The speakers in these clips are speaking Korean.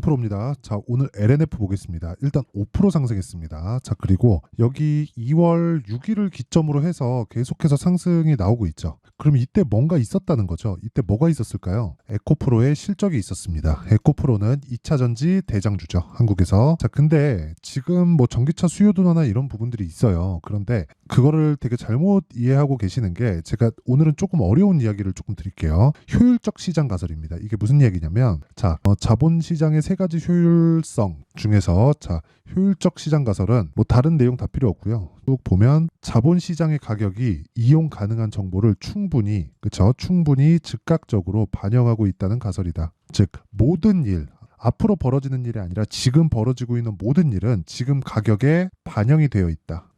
0%입니다. 자, 오늘 LNF 보겠습니다. 일단 5% 상승했습니다. 자, 그리고 여기 2월 6일을 기점으로 해서 계속해서 상승이 나오고 있죠. 그럼 이때 뭔가 있었다는 거죠. 이때 뭐가 있었을까요? 에코프로의 실적이 있었습니다. 에코프로는 2차 전지 대장주죠. 한국에서. 자, 근데 지금 뭐 전기차 수요 둔화나 이런 부분들이 있어요. 그런데 그거를 되게 잘못 이해하고 계시는 게, 제가 오늘은 조금 어려운 이야기를 조금 드릴게요. 효율적 시장 가설입니다. 이게 무슨 얘기냐면, 자, 자본 시장의 세 가지 효율성 중에서, 자, 효율적 시장 가설은 뭐 다른 내용 다 필요 없고요. 쭉 보면 자본 시장의 가격이 이용 가능한 정보를 충분히 즉각적으로 반영하고 있다는 가설이다. 즉, 모든 일, 앞으로 벌어지는 일이 아니라 지금 벌어지고 있는 모든 일은 지금 가격에 반영이 되어 있다.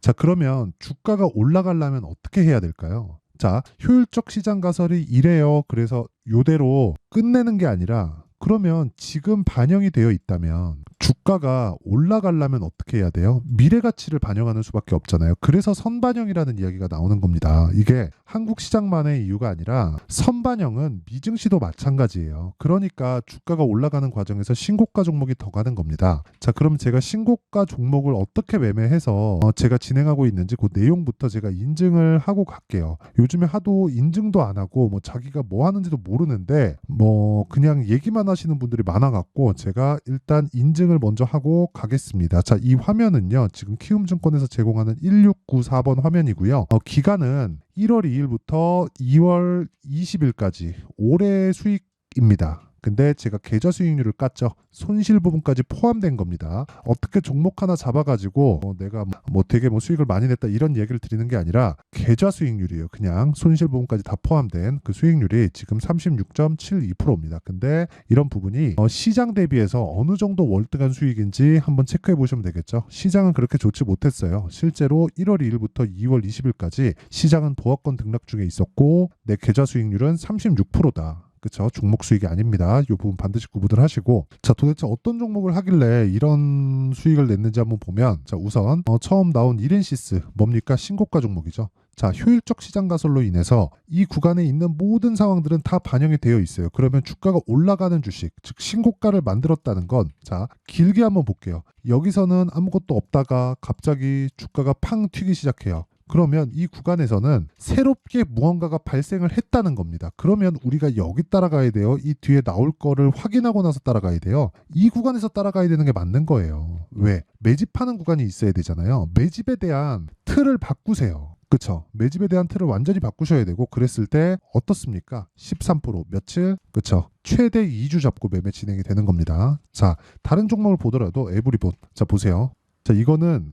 자, 그러면 주가가 올라가려면 어떻게 해야 될까요? 자, 효율적 시장 가설이 이래요. 그래서 요대로 끝내는 게 아니라, 그러면 지금 반영이 되어 있다면 주가가 올라가려면 어떻게 해야 돼요? 미래 가치를 반영하는 수밖에 없잖아요. 그래서 선반영이라는 이야기가 나오는 겁니다. 이게 한국 시장만의 이유가 아니라 선반영은 미증시도 마찬가지예요. 그러니까 주가가 올라가는 과정에서 신고가 종목이 더 가는 겁니다. 자, 그럼 제가 신고가 종목을 어떻게 매매해서 제가 진행하고 있는지 그 내용부터 제가 인증을 하고 갈게요. 요즘에 하도 인증도 안 하고 뭐 자기가 뭐 하는지도 모르는데 뭐 그냥 얘기만 하시는 분들이 많아갖고, 제가 일단 인증을 먼저 하고 가겠습니다. 자, 이 화면은요, 지금 키움증권에서 제공하는 1694번 화면이고요. 기간은 1월 2일부터 2월 20일까지 올해 수익입니다. 근데 제가 계좌 수익률을 깠죠. 손실 부분까지 포함된 겁니다. 어떻게 종목 하나 잡아가지고 내가 되게 수익을 많이 냈다 이런 얘기를 드리는 게 아니라 계좌 수익률이에요. 그냥 손실 부분까지 다 포함된 그 수익률이 지금 36.72%입니다. 근데 이런 부분이 시장 대비해서 어느 정도 월등한 수익인지 한번 체크해 보시면 되겠죠. 시장은 그렇게 좋지 못했어요. 실제로 1월 2일부터 2월 20일까지 시장은 보합권 등락 중에 있었고, 내 계좌 수익률은 36%다. 그렇죠. 종목 수익이 아닙니다. 이 부분 반드시 구분을 하시고, 자, 도대체 어떤 종목을 하길래 이런 수익을 냈는지 한번 보면, 자, 우선 처음 나온 이렌시스 뭡니까? 신고가 종목이죠. 자, 효율적 시장 가설로 인해서 이 구간에 있는 모든 상황들은 다 반영이 되어 있어요. 그러면 주가가 올라가는 주식, 즉 신고가를 만들었다는 건, 자, 길게 한번 볼게요. 여기서는 아무것도 없다가 갑자기 주가가 팡 튀기 시작해요. 그러면 이 구간에서는 새롭게 무언가가 발생을 했다는 겁니다. 그러면 우리가 여기 따라가야 돼요. 이 뒤에 나올 거를 확인하고 나서 따라가야 돼요. 이 구간에서 따라가야 되는 게 맞는 거예요. 왜? 매집하는 구간이 있어야 되잖아요. 매집에 대한 틀을 바꾸세요. 그쵸? 매집에 대한 틀을 완전히 바꾸셔야 되고, 그랬을 때 어떻습니까? 13% 며칠? 그쵸? 최대 2주 잡고 매매 진행이 되는 겁니다. 자, 다른 종목을 보더라도 에브리본, 자, 보세요. 자, 이거는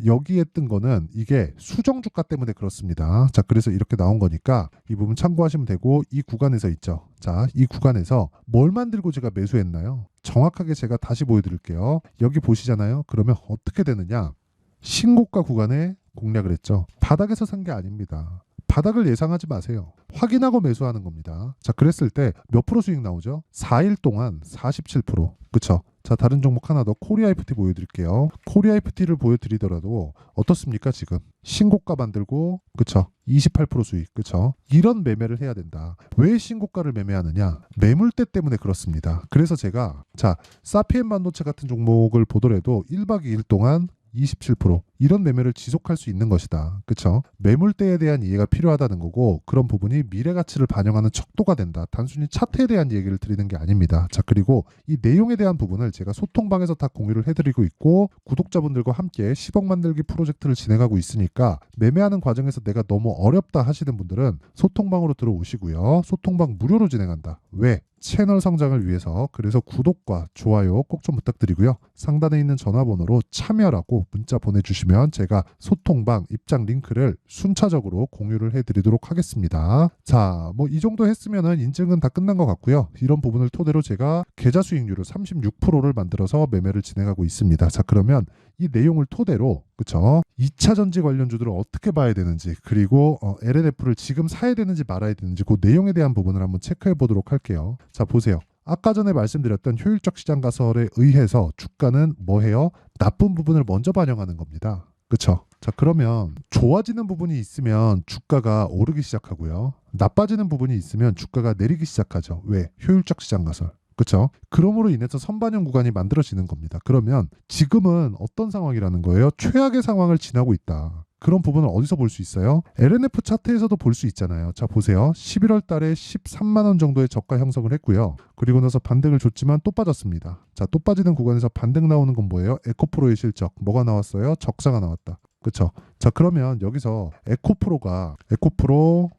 여기에 뜬 거는 이게 수정 주가 때문에 그렇습니다. 자, 그래서 이렇게 나온 거니까 이 부분 참고하시면 되고, 이 구간에서 있죠. 자, 이 구간에서 뭘 만들고 제가 매수했나요? 정확하게 제가 다시 보여드릴게요. 여기 보시잖아요. 그러면 어떻게 되느냐? 신고가 구간에 공략을 했죠. 바닥에서 산 게 아닙니다. 바닥을 예상하지 마세요. 확인하고 매수하는 겁니다. 자, 그랬을 때 몇 프로 수익 나오죠? 4일 동안 47%. 그쵸? 자, 다른 종목 하나 더 코리아 FT 보여드릴게요. 코리아 FT를 보여드리더라도 어떻습니까? 지금 신고가 만들고, 그쵸? 28% 수익, 그쵸? 이런 매매를 해야 된다. 왜 신고가를 매매하느냐? 매물대 때문에 그렇습니다. 그래서 제가, 자, 사피엔 반도체 같은 종목을 보더라도 1박 2일 동안 27% 이런 매매를 지속할 수 있는 것이다. 그쵸? 매물대에 대한 이해가 필요하다는 거고, 그런 부분이 미래 가치를 반영하는 척도가 된다. 단순히 차트에 대한 얘기를 드리는 게 아닙니다. 자, 그리고 이 내용에 대한 부분을 제가 소통방에서 다 공유를 해드리고 있고, 구독자분들과 함께 10억 만들기 프로젝트를 진행하고 있으니까, 매매하는 과정에서 내가 너무 어렵다 하시는 분들은 소통방으로 들어오시고요. 소통방 무료로 진행한다. 왜? 채널 성장을 위해서. 그래서 구독과 좋아요 꼭 좀 부탁드리고요. 상단에 있는 전화번호로 참여라고 문자 보내주시면 제가 소통방 입장 링크를 순차적으로 공유를 해드리도록 하겠습니다. 자, 뭐 이 정도 했으면은 인증은 다 끝난 것 같고요. 이런 부분을 토대로 제가 계좌 수익률을 36%를 만들어서 매매를 진행하고 있습니다. 자, 그러면 이 내용을 토대로, 그쵸? 2차 전지 관련주들을 어떻게 봐야 되는지, 그리고 LNF를 지금 사야 되는지 말아야 되는지, 그 내용에 대한 부분을 한번 체크해 보도록 할게요. 자, 보세요. 아까 전에 말씀드렸던 효율적 시장 가설에 의해서 주가는 뭐 해요? 나쁜 부분을 먼저 반영하는 겁니다. 그쵸? 자, 그러면 좋아지는 부분이 있으면 주가가 오르기 시작하고요. 나빠지는 부분이 있으면 주가가 내리기 시작하죠. 왜? 효율적 시장 가설. 그렇죠? 그럼으로 인해서 선반영 구간이 만들어지는 겁니다. 그러면 지금은 어떤 상황이라는 거예요? 최악의 상황을 지나고 있다. 그런 부분을 어디서 볼 수 있어요? LNF 차트에서도 볼 수 있잖아요. 자, 보세요. 11월 달에 13만 원 정도의 저가 형성을 했고요. 그리고 나서 반등을 줬지만 또 빠졌습니다. 자, 또 빠지는 구간에서 반등 나오는 건 뭐예요? 에코프로의 실적. 뭐가 나왔어요? 적자가 나왔다. 그렇죠? 자, 그러면 여기서 에코프로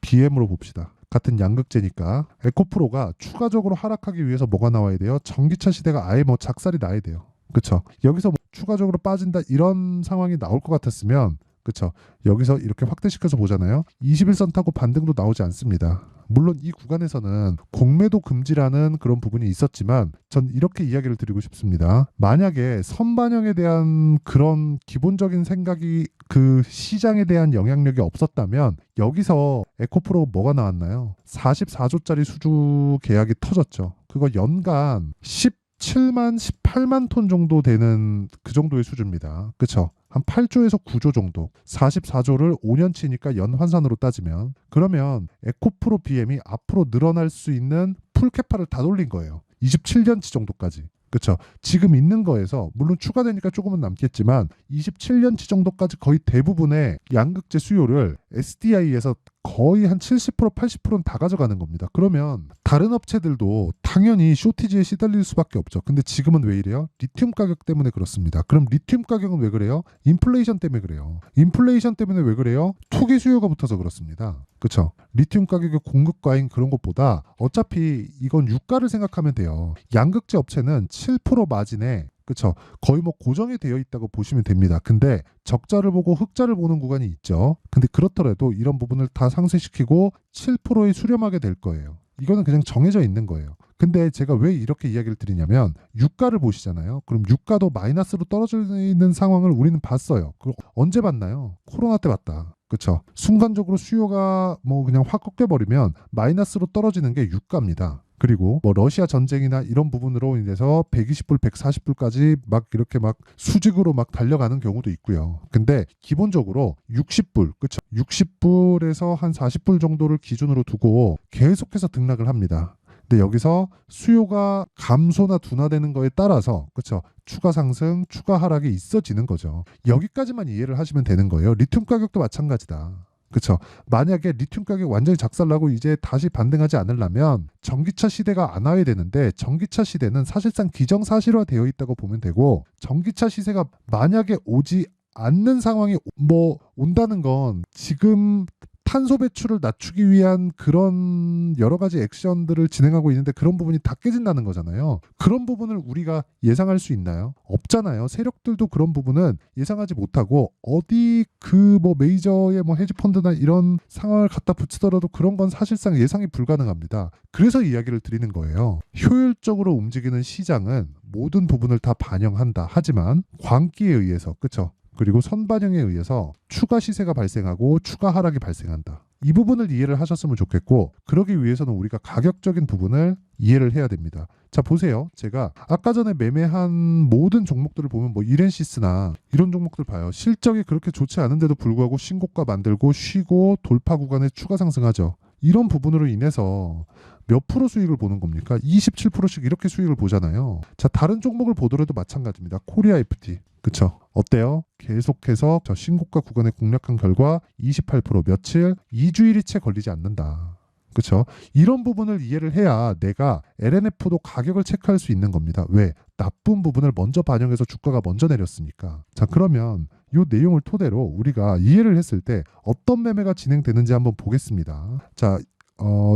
BM으로 봅시다. 같은 양극재니까 에코프로가 추가적으로 하락하기 위해서 뭐가 나와야 돼요? 전기차 시대가 아예 뭐 작살이 나야 돼요. 그쵸? 여기서 뭐 추가적으로 빠진다 이런 상황이 나올 것 같았으면 그쵸? 여기서 이렇게 확대시켜서 보잖아요. 21선 타고 반등도 나오지 않습니다. 물론 이 구간에서는 공매도 금지라는 그런 부분이 있었지만 전 이렇게 이야기를 드리고 싶습니다. 만약에 선반영에 대한 그런 기본적인 생각이 그 시장에 대한 영향력이 없었다면 여기서 에코프로 뭐가 나왔나요? 44조짜리 수주 계약이 터졌죠. 그거 연간 17만, 18만 톤 정도 되는 그 정도의 수주입니다. 그쵸? 한 8조에서 9조 정도. 44조를 5년치니까 연환산으로 따지면 그러면 에코프로 BM이 앞으로 늘어날 수 있는 풀캐파를 다 돌린 거예요. 27년치 정도까지. 그렇죠. 지금 있는 거에서 물론 추가되니까 조금은 남겠지만 27년치 정도까지 거의 대부분의 양극재 수요를 SDI에서 거의 한 70% 80%는 다 가져가는 겁니다. 그러면 다른 업체들도 당연히 쇼티지에 시달릴 수밖에 없죠. 근데 지금은 왜 이래요? 리튬 가격 때문에 그렇습니다. 그럼 리튬 가격은 왜 그래요? 인플레이션 때문에 그래요. 인플레이션 때문에 왜 그래요? 투기 수요가 붙어서 그렇습니다. 그렇죠? 리튬 가격의 공급 과잉 그런 것보다 어차피 이건 유가를 생각하면 돼요. 양극재 업체는 7% 마진에 그렇죠. 거의 뭐 고정이 되어 있다고 보시면 됩니다. 근데 적자를 보고 흑자를 보는 구간이 있죠. 근데 그렇더라도 이런 부분을 다 상쇄시키고 7%에 수렴하게 될 거예요. 이거는 그냥 정해져 있는 거예요. 근데 제가 왜 이렇게 이야기를 드리냐면 유가를 보시잖아요. 그럼 유가도 마이너스로 떨어져 있는 상황을 우리는 봤어요. 그걸 언제 봤나요? 코로나 때 봤다. 그렇죠. 순간적으로 수요가 뭐 그냥 확 꺾여버리면 마이너스로 떨어지는 게 유가입니다. 그리고 뭐 러시아 전쟁이나 이런 부분으로 인해서 120불, 140불까지 막 이렇게 막 수직으로 막 달려가는 경우도 있고요. 근데 기본적으로 60불, 그렇죠? 60불에서 한 40불 정도를 기준으로 두고 계속해서 등락을 합니다. 근데 여기서 수요가 감소나 둔화되는 거에 따라서 그렇죠? 추가 상승, 추가 하락이 있어지는 거죠. 여기까지만 이해를 하시면 되는 거예요. 리튬 가격도 마찬가지다. 그렇죠. 만약에 리튬 가격 완전히 작살나고 이제 다시 반등하지 않으려면 전기차 시대가 안 와야 되는데 전기차 시대는 사실상 기정사실화되어 있다고 보면 되고 전기차 시세가 만약에 오지 않는 상황이 뭐 온다는 건 지금 탄소 배출을 낮추기 위한 그런 여러 가지 액션들을 진행하고 있는데 그런 부분이 다 깨진다는 거잖아요. 그런 부분을 우리가 예상할 수 있나요? 없잖아요. 세력들도 그런 부분은 예상하지 못하고 어디 그 뭐 메이저의 뭐 헤지펀드나 이런 상황을 갖다 붙이더라도 그런 건 사실상 예상이 불가능합니다. 그래서 이야기를 드리는 거예요. 효율적으로 움직이는 시장은 모든 부분을 다 반영한다. 하지만 광기에 의해서 그렇죠? 그리고 선반영에 의해서 추가 시세가 발생하고 추가 하락이 발생한다. 이 부분을 이해를 하셨으면 좋겠고 그러기 위해서는 우리가 가격적인 부분을 이해를 해야 됩니다. 자 보세요. 제가 아까 전에 매매한 모든 종목들을 보면 뭐 이렌시스나 이런 종목들 봐요. 실적이 그렇게 좋지 않은데도 불구하고 신고가 만들고 쉬고 돌파 구간에 추가 상승하죠. 이런 부분으로 인해서 몇 프로 수익을 보는 겁니까? 27%씩 이렇게 수익을 보잖아요. 자 다른 종목을 보더라도 마찬가지입니다. 코리아 FT. 그쵸? 어때요? 계속해서 저 신고가 구간에 공략한 결과 28% 며칠 2주일이 채 걸리지 않는다. 그쵸? 이런 부분을 이해를 해야 내가 LNF도 가격을 체크할 수 있는 겁니다. 왜? 나쁜 부분을 먼저 반영해서 주가가 먼저 내렸으니까. 자 그러면 이 내용을 토대로 우리가 이해를 했을 때 어떤 매매가 진행되는지 한번 보겠습니다. 자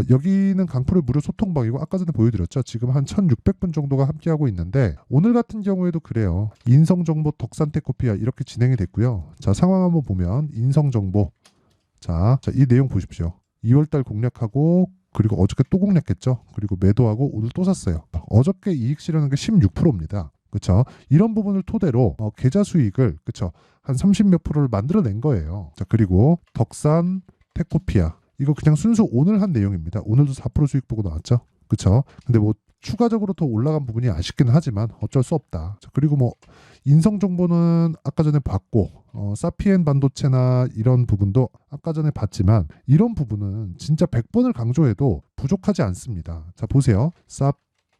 여기는 강풀의 무료 소통방이고 아까 전에 보여드렸죠. 지금 한 1600분 정도가 함께하고 있는데 오늘 같은 경우에도 그래요. 인성정보 덕산테코피아 이렇게 진행이 됐고요. 자 상황 한번 보면 인성정보 자 이 내용 보십시오. 2월달 공략하고 그리고 어저께 또 공략했죠. 그리고 매도하고 오늘 또 샀어요. 어저께 이익 실현한 게 16%입니다. 그렇죠? 이런 부분을 토대로 계좌 수익을 그렇죠? 한 30몇 프로를 만들어낸 거예요. 자 그리고 덕산 테코피아 이거 그냥 순수 오늘 한 내용입니다. 오늘도 4% 수익 보고 나왔죠. 그렇죠? 근데 뭐 추가적으로 더 올라간 부분이 아쉽긴 하지만 어쩔 수 없다. 자, 그리고 뭐 인성 정보는 아까 전에 봤고 사피엔 반도체나 이런 부분도 아까 전에 봤지만 이런 부분은 진짜 100번을 강조해도 부족하지 않습니다. 자 보세요.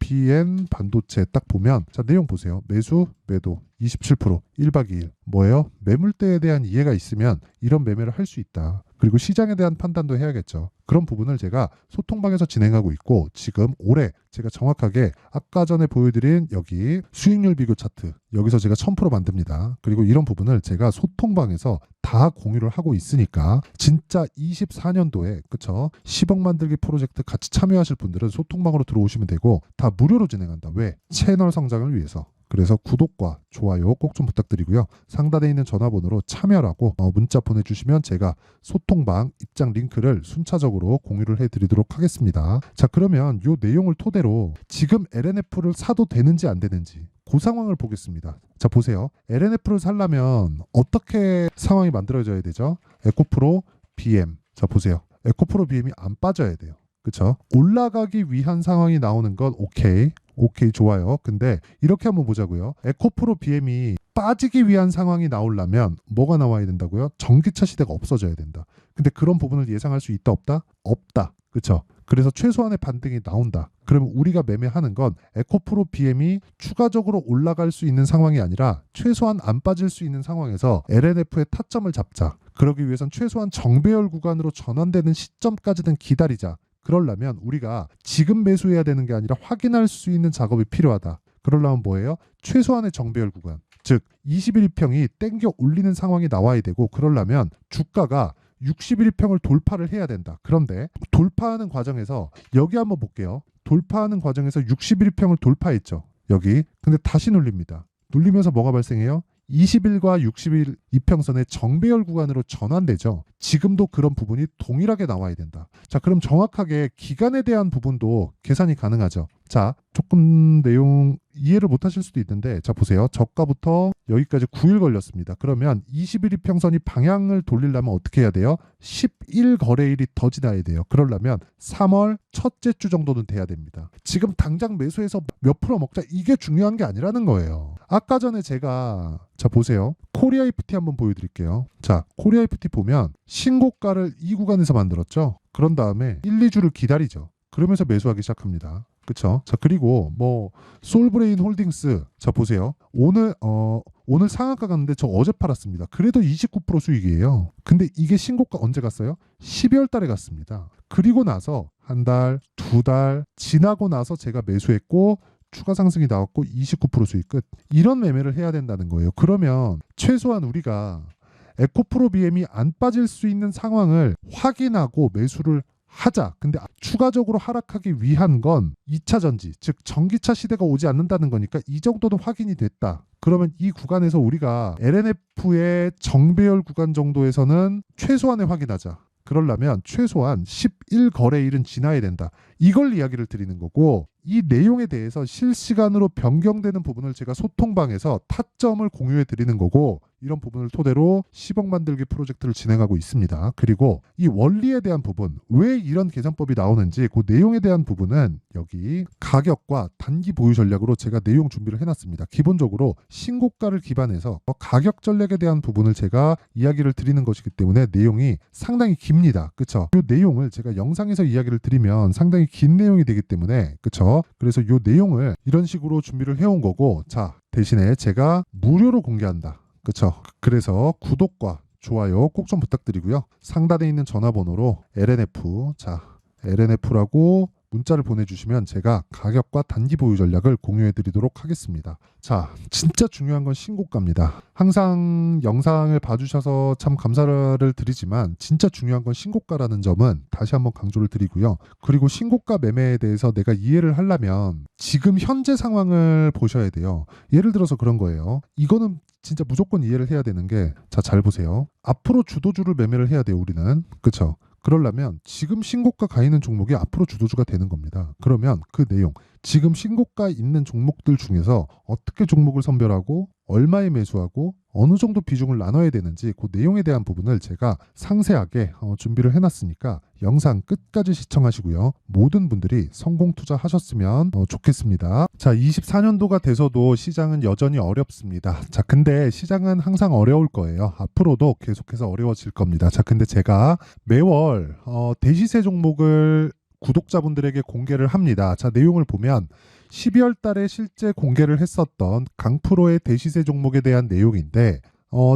SPN 반도체 딱 보면 자 내용 보세요. 매수, 매도 27% 1박 2일 뭐예요? 매물대에 대한 이해가 있으면 이런 매매를 할 수 있다. 그리고 시장에 대한 판단도 해야겠죠. 그런 부분을 제가 소통방에서 진행하고 있고 지금 올해 제가 정확하게 아까 전에 보여드린 여기 수익률 비교 차트 여기서 제가 1000% 만듭니다. 그리고 이런 부분을 제가 소통방에서 다 공유를 하고 있으니까 진짜 24년도에 그쵸 10억 만들기 프로젝트 같이 참여하실 분들은 소통방으로 들어오시면 되고 다 무료로 진행한다. 왜? 채널 성장을 위해서. 그래서 구독과 좋아요 꼭 좀 부탁드리고요. 상단에 있는 전화번호로 참여라고 문자 보내주시면 제가 소통방 입장 링크를 순차적으로 공유를 해드리도록 하겠습니다. 자 그러면 이 내용을 토대로 지금 LNF를 사도 되는지 안 되는지 그 상황을 보겠습니다. 자 보세요. LNF를 사려면 어떻게 상황이 만들어져야 되죠? 에코프로 BM 자 보세요. 에코프로 BM이 안 빠져야 돼요. 그쵸? 올라가기 위한 상황이 나오는 건 오케이 좋아요. 근데 이렇게 한번 보자고요. 에코프로 BM이 빠지기 위한 상황이 나오려면 뭐가 나와야 된다고요? 전기차 시대가 없어져야 된다. 근데 그런 부분을 예상할 수 있다 없다? 없다. 그쵸? 그래서 최소한의 반등이 나온다. 그러면 우리가 매매하는 건 에코프로 BM이 추가적으로 올라갈 수 있는 상황이 아니라 최소한 안 빠질 수 있는 상황에서 LNF의 타점을 잡자. 그러기 위해선 최소한 정배열 구간으로 전환되는 시점까지는 기다리자. 그러려면 우리가 지금 매수해야 되는 게 아니라 확인할 수 있는 작업이 필요하다. 그러려면 뭐예요? 최소한의 정배열 구간. 즉 21평이 땡겨 올리는 상황이 나와야 되고 그러려면 주가가 61평을 돌파를 해야 된다. 그런데 돌파하는 과정에서 여기 한번 볼게요. 돌파하는 과정에서 61평을 돌파했죠. 여기. 근데 다시 눌립니다. 눌리면서 뭐가 발생해요? 20일과 60일 이평선의 정배열 구간으로 전환되죠. 지금도 그런 부분이 동일하게 나와야 된다. 자, 그럼 정확하게 기간에 대한 부분도 계산이 가능하죠. 자, 조금 내용 이해를 못 하실 수도 있는데 자 보세요. 저가부터 여기까지 9일 걸렸습니다. 그러면 21 이평선이 방향을 돌리려면 어떻게 해야 돼요? 11 거래일이 더 지나야 돼요. 그러려면 3월 첫째 주 정도는 돼야 됩니다. 지금 당장 매수해서 몇 프로 먹자 이게 중요한 게 아니라는 거예요. 아까 전에 제가 자 보세요. 코리아 FT 한번 보여드릴게요. 자 코리아 FT 보면 신고가를 이 구간에서 만들었죠. 그런 다음에 1, 2주를 기다리죠. 그러면서 매수하기 시작합니다. 그쵸? 자 그리고 뭐 솔브레인 홀딩스 자 보세요. 오늘 상한가 갔는데 저 어제 팔았습니다. 그래도 29% 수익이에요. 근데 이게 신고가 언제 갔어요? 12월 달에 갔습니다. 그리고 나서 한 달, 두 달 지나고 나서 제가 매수했고 추가 상승이 나왔고 29% 수익 끝. 이런 매매를 해야 된다는 거예요. 그러면 최소한 우리가 에코프로 BM이 안 빠질 수 있는 상황을 확인하고 매수를 하자. 근데 추가적으로 하락하기 위한 건 2차 전지, 즉 전기차 시대가 오지 않는다는 거니까 이 정도는 확인이 됐다. 그러면 이 구간에서 우리가 LNF의 정배열 구간 정도에서는 최소한의 확인하자. 그러려면 최소한 11 거래일은 지나야 된다. 이걸 이야기를 드리는 거고 이 내용에 대해서 실시간으로 변경되는 부분을 제가 소통방에서 타점을 공유해 드리는 거고 이런 부분을 토대로 10억 만들기 프로젝트를 진행하고 있습니다. 그리고 이 원리에 대한 부분, 왜 이런 계산법이 나오는지 그 내용에 대한 부분은 여기 가격과 단기 보유 전략으로 제가 내용 준비를 해놨습니다. 기본적으로 신고가를 기반해서 가격 전략에 대한 부분을 제가 이야기를 드리는 것이기 때문에 내용이 상당히 깁니다. 그쵸? 이 내용을 제가 영상에서 이야기를 드리면 상당히 긴 내용이 되기 때문에 그쵸? 그래서 이 내용을 이런 식으로 준비를 해온 거고 자 대신에 제가 무료로 공개한다. 그쵸? 그래서 구독과 좋아요 꼭 좀 부탁드리고요. 상단에 있는 전화번호로 LNF 자 LNF라고 문자를 보내주시면 제가 가격과 단기 보유 전략을 공유해 드리도록 하겠습니다. 자, 진짜 중요한 건 신고가입니다. 항상 영상을 봐주셔서 참 감사를 드리지만 진짜 중요한 건 신고가라는 점은 다시 한번 강조를 드리고요. 그리고 신고가 매매에 대해서 내가 이해를 하려면 지금 현재 상황을 보셔야 돼요. 예를 들어서 그런 거예요. 이거는 진짜 무조건 이해를 해야 되는 게 자, 잘 보세요. 앞으로 주도주를 매매를 해야 돼요, 우리는. 그쵸? 그러려면 지금 신고가 가 있는 종목이 앞으로 주도주가 되는 겁니다. 그러면 그 내용, 지금 신고가 있는 종목들 중에서 어떻게 종목을 선별하고 얼마에 매수하고 어느 정도 비중을 나눠야 되는지 그 내용에 대한 부분을 제가 상세하게 준비를 해놨으니까 영상 끝까지 시청하시고요. 모든 분들이 성공 투자하셨으면 좋겠습니다. 자, 24년도가 돼서도 시장은 여전히 어렵습니다. 자, 근데 시장은 항상 어려울 거예요. 앞으로도 계속해서 어려워질 겁니다. 자, 근데 제가 매월 대시세 종목을 구독자분들에게 공개를 합니다. 자, 내용을 보면 12월 달에 실제 공개를 했었던 강프로의 대시세 종목에 대한 내용인데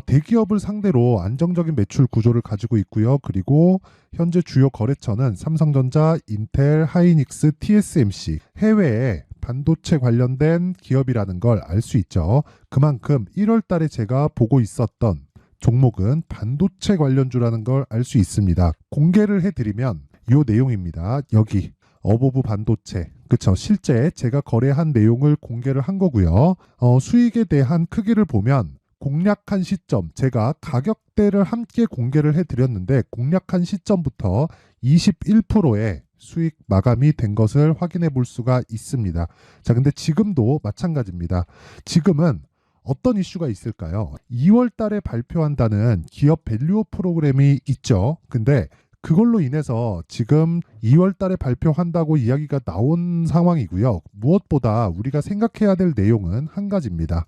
대기업을 상대로 안정적인 매출 구조를 가지고 있고요. 그리고 현재 주요 거래처는 삼성전자, 인텔, 하이닉스, TSMC, 해외에 반도체 관련된 기업이라는 걸 알 수 있죠. 그만큼 1월 달에 제가 보고 있었던 종목은 반도체 관련주라는 걸 알 수 있습니다. 공개를 해드리면 이 내용입니다. 여기 어보브 반도체, 그쵸? 실제 제가 거래한 내용을 공개를 한 거고요. 수익에 대한 크기를 보면 공략한 시점, 제가 가격대를 함께 공개를 해드렸는데 공략한 시점부터 21%의 수익 마감이 된 것을 확인해 볼 수가 있습니다. 자, 근데 지금도 마찬가지입니다. 지금은 어떤 이슈가 있을까요? 2월 달에 발표한다는 기업 밸류업 프로그램이 있죠. 근데 그걸로 인해서 지금 2월 달에 발표한다고 이야기가 나온 상황이고요. 무엇보다 우리가 생각해야 될 내용은 한 가지입니다.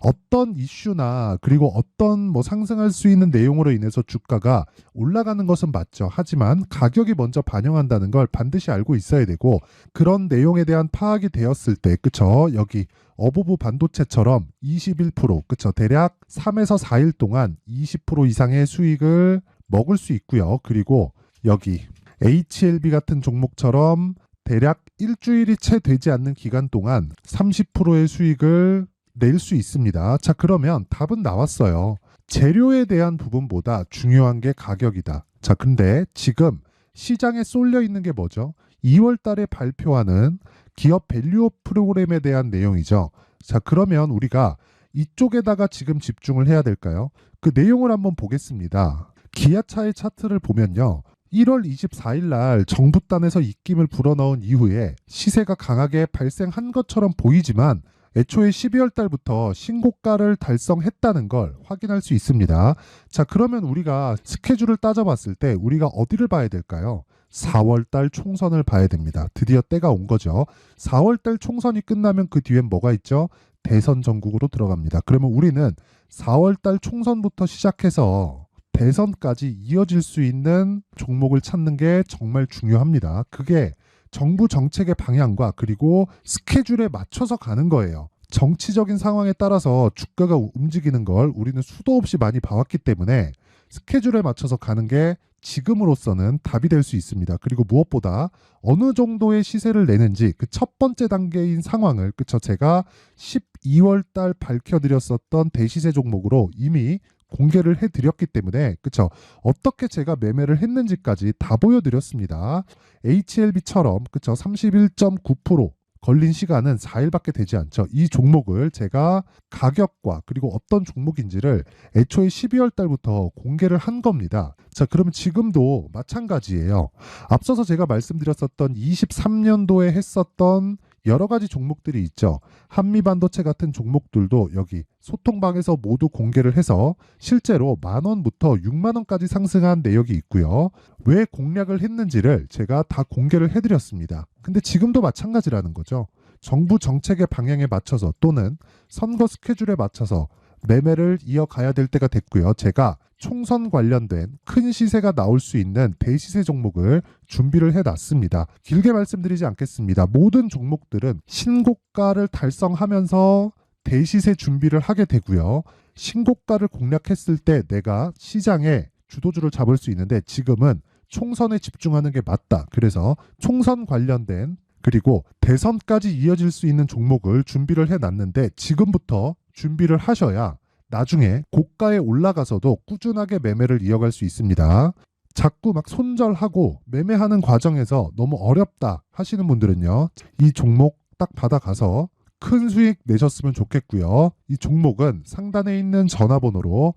어떤 이슈나 그리고 어떤 상승할 수 있는 내용으로 인해서 주가가 올라가는 것은 맞죠. 하지만 가격이 먼저 반영한다는 걸 반드시 알고 있어야 되고, 그런 내용에 대한 파악이 되었을 때, 그쵸? 여기 어보브 반도체처럼 21%, 그쵸? 대략 3에서 4일 동안 20% 이상의 수익을 먹을 수 있고요. 그리고 여기 HLB 같은 종목처럼 대략 일주일이 채 되지 않는 기간 동안 30%의 수익을 낼 수 있습니다. 자, 그러면 답은 나왔어요. 재료에 대한 부분보다 중요한 게 가격이다. 자, 근데 지금 시장에 쏠려 있는 게 뭐죠? 2월 달에 발표하는 기업 밸류업 프로그램에 대한 내용이죠. 자, 그러면 우리가 이쪽에다가 지금 집중을 해야 될까요? 그 내용을 한번 보겠습니다. 기아차의 차트를 보면요. 1월 24일 날 정부단에서 입김을 불어넣은 이후에 시세가 강하게 발생한 것처럼 보이지만 애초에 12월 달부터 신고가를 달성했다는 걸 확인할 수 있습니다. 자, 그러면 우리가 스케줄을 따져봤을 때 우리가 어디를 봐야 될까요? 4월 달 총선을 봐야 됩니다. 드디어 때가 온 거죠. 4월 달 총선이 끝나면 그 뒤엔 뭐가 있죠? 대선 전국으로 들어갑니다. 그러면 우리는 4월 달 총선부터 시작해서 대선까지 이어질 수 있는 종목을 찾는 게 정말 중요합니다. 그게 정부 정책의 방향과 그리고 스케줄에 맞춰서 가는 거예요. 정치적인 상황에 따라서 주가가 움직이는 걸 우리는 수도 없이 많이 봐왔기 때문에 스케줄에 맞춰서 가는 게 지금으로서는 답이 될 수 있습니다. 그리고 무엇보다 어느 정도의 시세를 내는지 그 첫 번째 단계인 상황을, 그쵸? 제가 12월 달 밝혀드렸었던 대시세 종목으로 이미 공개를 해드렸기 때문에, 그쵸? 어떻게 제가 매매를 했는지까지 다 보여드렸습니다. HLB처럼, 그쵸? 31.9% 걸린 시간은 4일밖에 되지 않죠. 이 종목을 제가 가격과 그리고 어떤 종목인지를 애초에 12월 달부터 공개를 한 겁니다. 자, 그러면 지금도 마찬가지예요. 앞서서 제가 말씀드렸었던 23년도에 했었던 여러 가지 종목들이 있죠. 한미반도체 같은 종목들도 여기 소통방에서 모두 공개를 해서 실제로 10,000원부터 60,000원까지 상승한 내역이 있고요. 왜 공략을 했는지를 제가 다 공개를 해드렸습니다. 근데 지금도 마찬가지라는 거죠. 정부 정책의 방향에 맞춰서 또는 선거 스케줄에 맞춰서 매매를 이어가야 될 때가 됐고요. 제가 총선 관련된 큰 시세가 나올 수 있는 대시세 종목을 준비를 해놨습니다. 길게 말씀드리지 않겠습니다. 모든 종목들은 신고가를 달성하면서 대시세 준비를 하게 되고요. 신고가를 공략했을 때 내가 시장에 주도주를 잡을 수 있는데 지금은 총선에 집중하는 게 맞다. 그래서 총선 관련된 그리고 대선까지 이어질 수 있는 종목을 준비를 해놨는데 지금부터 준비를 하셔야 나중에 고가에 올라가서도 꾸준하게 매매를 이어갈 수 있습니다. 자꾸 막 손절하고 매매하는 과정에서 너무 어렵다 하시는 분들은요. 이 종목 딱 받아가서 큰 수익 내셨으면 좋겠고요. 이 종목은 상단에 있는 전화번호로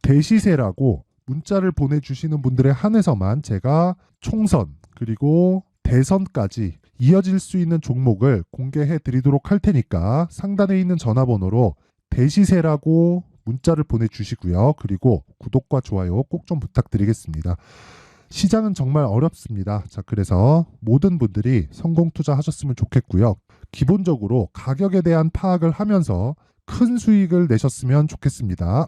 대시세라고 문자를 보내주시는 분들에 한해서만 제가 총선 그리고 대선까지 이어질 수 있는 종목을 공개해 드리도록 할 테니까 상단에 있는 전화번호로 대시세라고 문자를 보내주시고요. 그리고 구독과 좋아요 꼭 좀 부탁드리겠습니다. 시장은 정말 어렵습니다. 자, 그래서 모든 분들이 성공 투자하셨으면 좋겠고요. 기본적으로 가격에 대한 파악을 하면서 큰 수익을 내셨으면 좋겠습니다.